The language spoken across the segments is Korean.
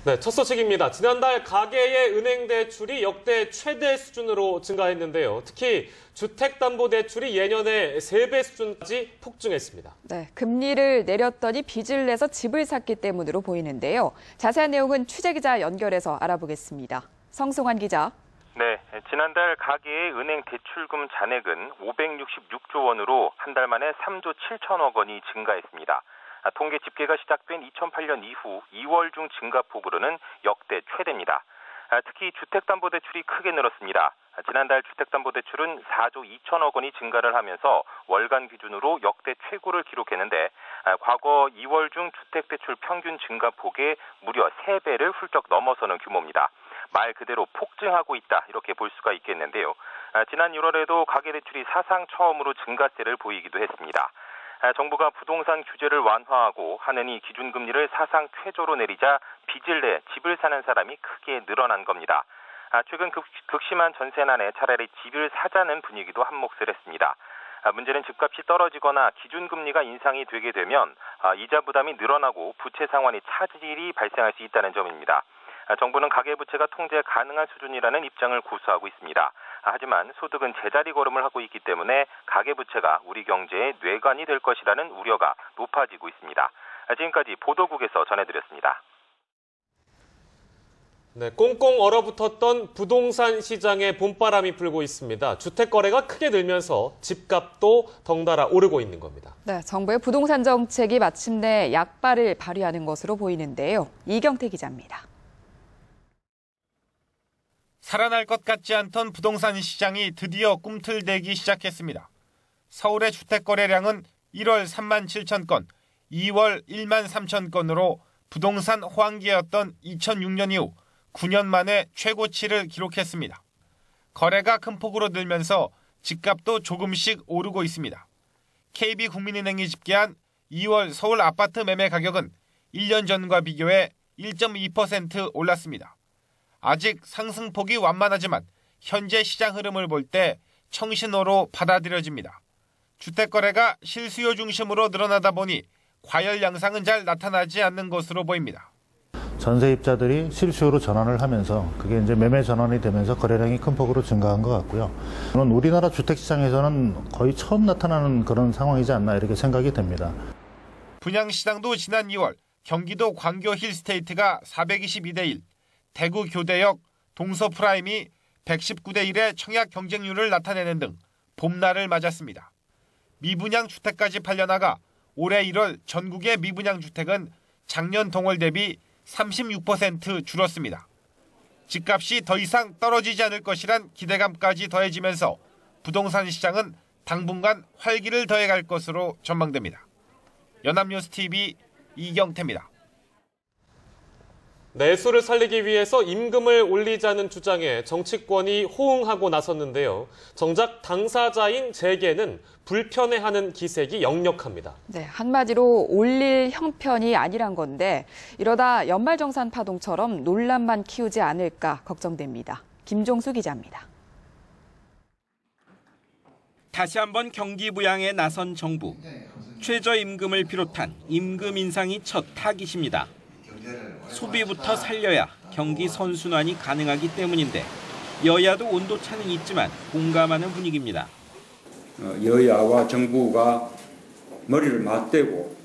네, 첫 소식입니다. 지난달 가계의 은행 대출이 역대 최대 수준으로 증가했는데요. 특히 주택담보대출이 예년의 3배 수준까지 폭증했습니다. 네, 금리를 내렸더니 빚을 내서 집을 샀기 때문으로 보이는데요. 자세한 내용은 취재기자 연결해서 알아보겠습니다. 성승환 기자. 네, 지난달 가계의 은행 대출금 잔액은 566조 원으로 한 달 만에 3조 7천억 원이 증가했습니다. 통계 집계가 시작된 2008년 이후 2월 중 증가폭으로는 역대 최대입니다. 특히 주택담보대출이 크게 늘었습니다. 지난달 주택담보대출은 4조 2천억 원이 증가를 하면서 월간 기준으로 역대 최고를 기록했는데 과거 2월 중 주택대출 평균 증가폭의 무려 3배를 훌쩍 넘어서는 규모입니다. 말 그대로 폭증하고 있다 이렇게 볼 수가 있겠는데요. 지난 1월에도 가계대출이 사상 처음으로 증가세를 보이기도 했습니다. 정부가 부동산 규제를 완화하고 하느니 기준금리를 사상 최저로 내리자 빚을 내 집을 사는 사람이 크게 늘어난 겁니다. 최근 극심한 전세난에 차라리 집을 사자는 분위기도 한몫을 했습니다. 문제는 집값이 떨어지거나 기준금리가 인상이 되게 되면 이자 부담이 늘어나고 부채 상환이 차질이 발생할 수 있다는 점입니다. 정부는 가계부채가 통제 가능한 수준이라는 입장을 고수하고 있습니다. 하지만 소득은 제자리 걸음을 하고 있기 때문에 가계부채가 우리 경제의 뇌관이 될 것이라는 우려가 높아지고 있습니다. 지금까지 보도국에서 전해드렸습니다. 네, 꽁꽁 얼어붙었던 부동산 시장에 봄바람이 불고 있습니다. 주택 거래가 크게 늘면서 집값도 덩달아 오르고 있는 겁니다. 네, 정부의 부동산 정책이 마침내 약발을 발휘하는 것으로 보이는데요. 이경태 기자입니다. 살아날 것 같지 않던 부동산 시장이 드디어 꿈틀대기 시작했습니다. 서울의 주택 거래량은 1월 3만 7천 건, 2월 1만 3천 건으로 부동산 호황기였던 2006년 이후 9년 만에 최고치를 기록했습니다. 거래가 큰 폭으로 늘면서 집값도 조금씩 오르고 있습니다. KB국민은행이 집계한 2월 서울 아파트 매매 가격은 1년 전과 비교해 1.2% 올랐습니다. 아직 상승폭이 완만하지만 현재 시장 흐름을 볼 때 청신호로 받아들여집니다. 주택 거래가 실수요 중심으로 늘어나다 보니 과열 양상은 잘 나타나지 않는 것으로 보입니다. 전세입자들이 실수요로 전환을 하면서 그게 이제 매매 전환이 되면서 거래량이 큰 폭으로 증가한 것 같고요. 우리나라 주택시장에서는 거의 처음 나타나는 그런 상황이지 않나 이렇게 생각이 됩니다. 분양시장도 지난 2월 경기도 광교 힐스테이트가 422대 1, 대구 교대역 동서프라임이 119대 1의 청약 경쟁률을 나타내는 등 봄날을 맞았습니다. 미분양 주택까지 팔려나가 올해 1월 전국의 미분양 주택은 작년 동월 대비 36% 줄었습니다. 집값이 더 이상 떨어지지 않을 것이란 기대감까지 더해지면서 부동산 시장은 당분간 활기를 더해갈 것으로 전망됩니다. 연합뉴스TV 이경태입니다. 내수를 살리기 위해서 임금을 올리자는 주장에 정치권이 호응하고 나섰는데요. 정작 당사자인 재계는 불편해하는 기색이 역력합니다. 네, 한마디로 올릴 형편이 아니란 건데 이러다 연말정산 파동처럼 논란만 키우지 않을까 걱정됩니다. 김종수 기자입니다. 다시 한번 경기 부양에 나선 정부. 최저임금을 비롯한 임금 인상이 첫 타깃입니다. 소비부터 살려야 경기 선순환이 가능하기 때문인데 여야도 온도차는 있지만 공감하는 분위기입니다. 여야와 정부가 머리를 맞대고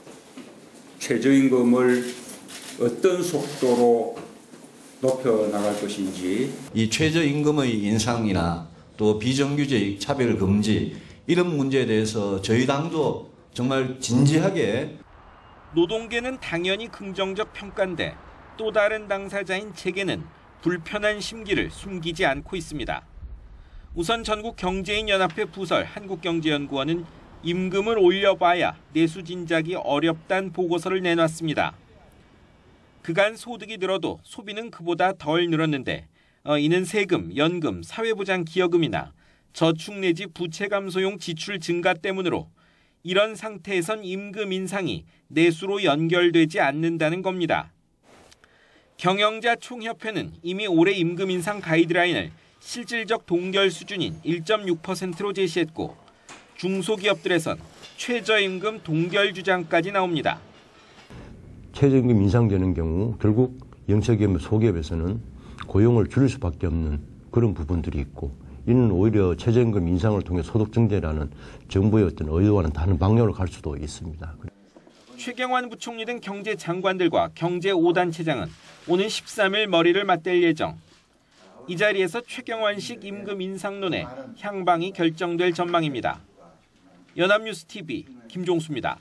최저임금을 어떤 속도로 높여나갈 것인지. 이 최저임금의 인상이나 또 비정규직 차별 금지 이런 문제에 대해서 저희 당도 정말 진지하게. 노동계는 당연히 긍정적 평가인데 또 다른 당사자인 재계는 불편한 심기를 숨기지 않고 있습니다. 우선 전국경제인연합회 부설 한국경제연구원은 임금을 올려봐야 내수 진작이 어렵다는 보고서를 내놨습니다. 그간 소득이 늘어도 소비는 그보다 덜 늘었는데 이는 세금, 연금, 사회보장 기여금이나 저축 내지 부채 감소용 지출 증가 때문으로 이런 상태에선 임금 인상이 내수로 연결되지 않는다는 겁니다. 경영자 총협회는 이미 올해 임금 인상 가이드라인을 실질적 동결 수준인 1.6%로 제시했고 중소기업들에선 최저임금 동결 주장까지 나옵니다. 최저임금 인상되는 경우 결국 영세기업, 소기업에서는 고용을 줄일 수밖에 없는 그런 부분들이 있고, 이는 오히려 최저임금 인상을 통해 소득 증대라는 정부의 어떤 의도와는 다른 방향으로 갈 수도 있습니다. 최경환 부총리 등 경제장관들과 경제 5단체장은 오는 13일 머리를 맞댈 예정. 이 자리에서 최경환식 임금 인상론의 향방이 결정될 전망입니다. 연합뉴스 TV 김종수입니다.